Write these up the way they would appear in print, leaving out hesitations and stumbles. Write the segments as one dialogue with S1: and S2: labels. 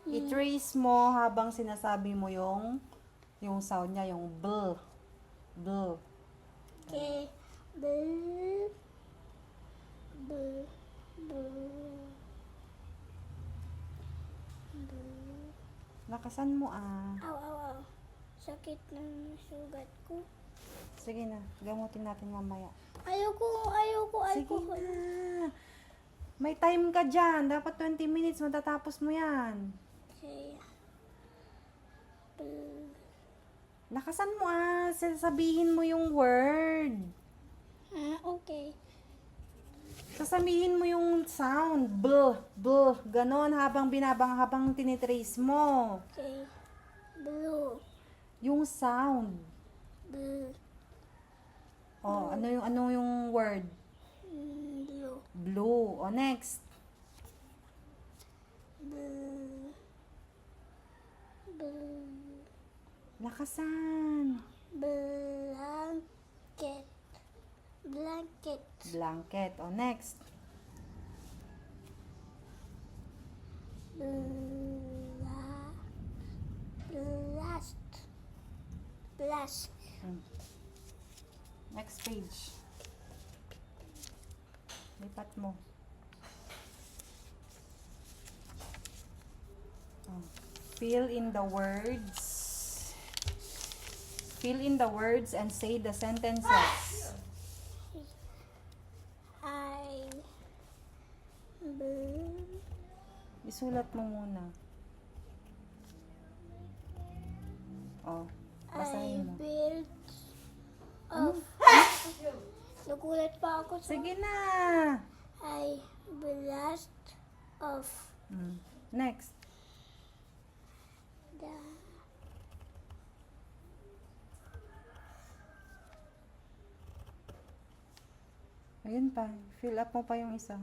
S1: I-trace mo habang sinasabi mo yung sound niya, yung bl. Bl.
S2: Okay. Bl. Bl. Bl. Bl.
S1: Lakasan mo ah.
S2: Aw, aw, aw. Sakit ng sugat ko.
S1: Sige na, gamutin natin mamaya.
S2: Ayoko
S1: Sige
S2: alcohol.
S1: na. May time ka dyan. Dapat 20 minutes, matatapos mo yan.
S2: Okay. Bl.
S1: Lakasan mo ah. Sasabihin mo yung word.
S2: Okay.
S1: Sasabihin mo yung sound. B, b. Ganon habang habang tinitrace mo.
S2: Okay. Blue.
S1: Yung sound.
S2: Blue.
S1: Oh, ano yung word?
S2: Blue.
S1: Blue. O next.
S2: Blue. Blue.
S1: Lakasan.
S2: Blanket. Blanket.
S1: Blanket. O next.
S2: Blast. Blast.
S1: Next page. Lipat mo. Oh. Fill in the words. Fill in the words and say the sentences. Isulat mo muna. Oh, basahin mo.
S2: built of. Nagulat pa ako sa.
S1: Sige na.
S2: I blast of
S1: Next.
S2: the
S1: Ayun pa. Fill up mo pa yung isa.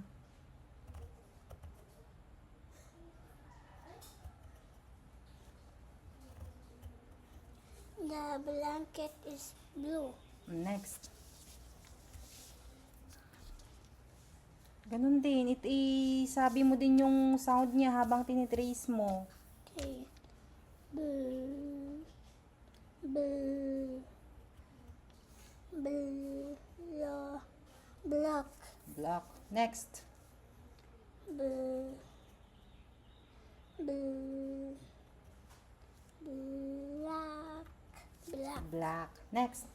S2: the blanket is blue.
S1: Next. Ganun din. Sabi mo din yung sound niya habang tinitrace mo.
S2: Okay. Blue. Blue. Blue. Black.
S1: Black. Next.
S2: Blue. Blue. Black. Black.
S1: Black. Next.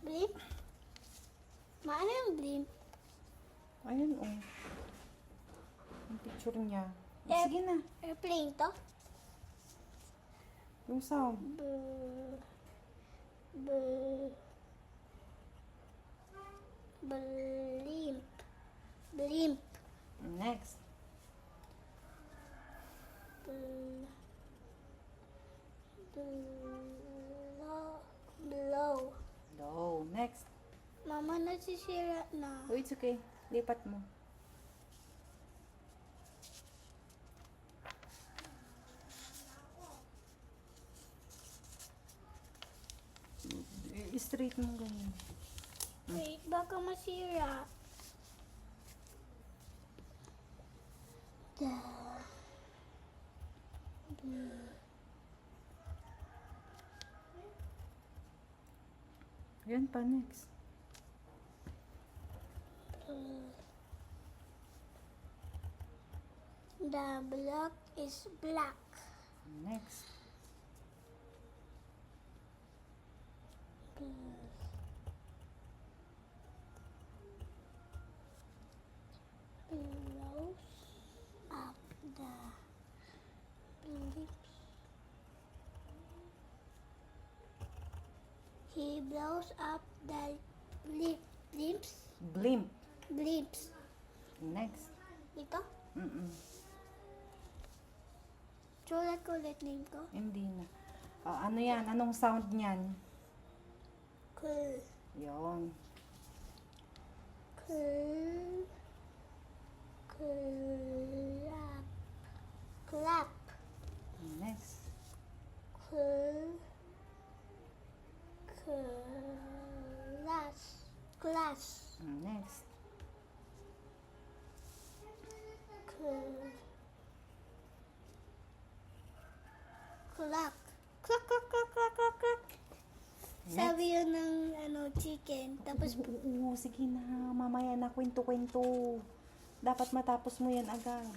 S2: Blimp? Maano yung blimp?
S1: Ayun oh. Yung picture niya.
S2: Eh,
S1: Sige na.
S2: Airplane to?
S1: Yung sound.
S2: Blimp. Blimp.
S1: Next.
S2: Blow.
S1: Low. Next.
S2: Mama, nasisira na.
S1: Oh, it's okay. Lipat mo. Straight mo ganyan.
S2: Wait, baka masira.
S1: Yan pa, next.
S2: The block is black.
S1: Next.
S2: Blows up the lips. He blows up the lips.
S1: Blimp.
S2: Blips.
S1: Next.
S2: Dito? Sulat ko ulit name ko.
S1: Hindi na. Ano yan? Anong sound niyan?
S2: Cool.
S1: Yon.
S2: Cool. Clap. Clap.
S1: Next.
S2: Class. Class.
S1: Next.
S2: Sabi yun ng chicken. Tapos,
S1: Oo, sige na. Mamaya na kwento-kwento. Dapat matapos mo yan agad.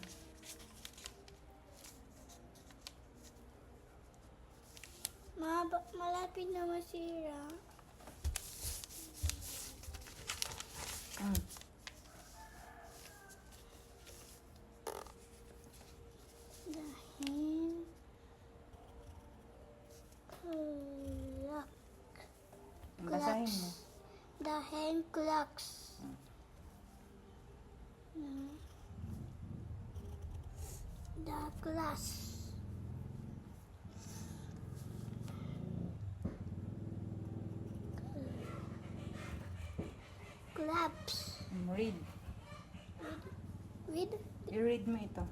S2: malapit na masira.
S1: Mm.
S2: Dahil clock.
S1: Basahin mo.
S2: Dahil clocks. The class. Claps.
S1: Read.
S2: Read.
S1: I-read mo ito.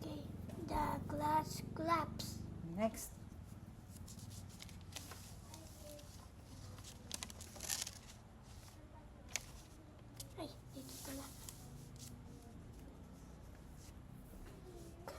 S2: Okay. The class claps.
S1: Next.
S2: Ay, dito pala. K.